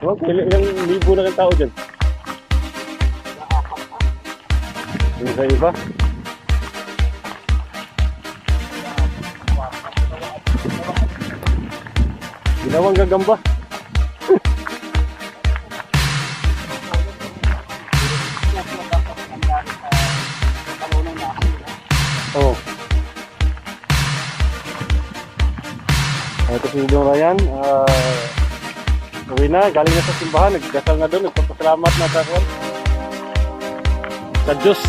Okay, ilang libo na ng tao dyan? Yung sa iba? Ginawang gagamba. Oh. Ito si Dong Ryan. Uwi na, galing na sa simbahan. Nagdasal na doon. Nagpapasalamat na sa Diyos.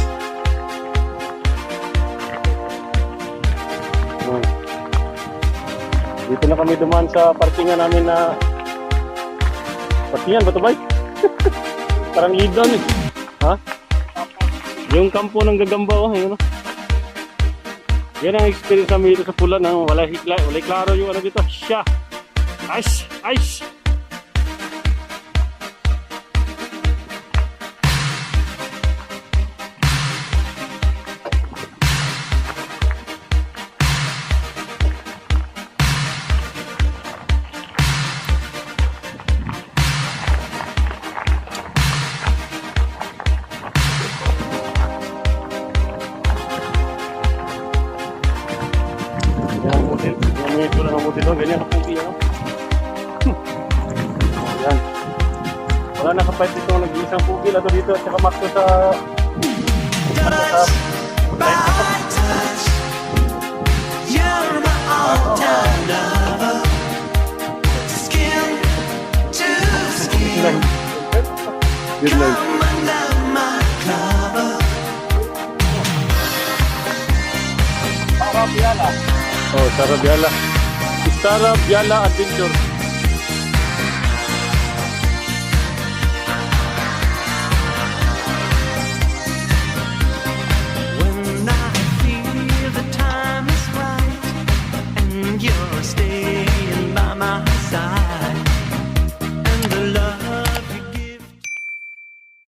Dito na kami dumaan sa parkingan namin na... Parkingan ba ito, bay? Parang idon eh. Ha? Yung kampo ng gagamba, oh. Yun, oh. Yan ang experience namin dito sa Pulan. Walay klaro yung ano dito. Siya! Aish! Aish! Ito lang ang buti doon, ganyan ang pugi, ano? Ayan. Wala nakapait dito nag-iisang pugi na dito at saka makto sa... Good night. Oh, Sarabiala. Sarabiala Adventure.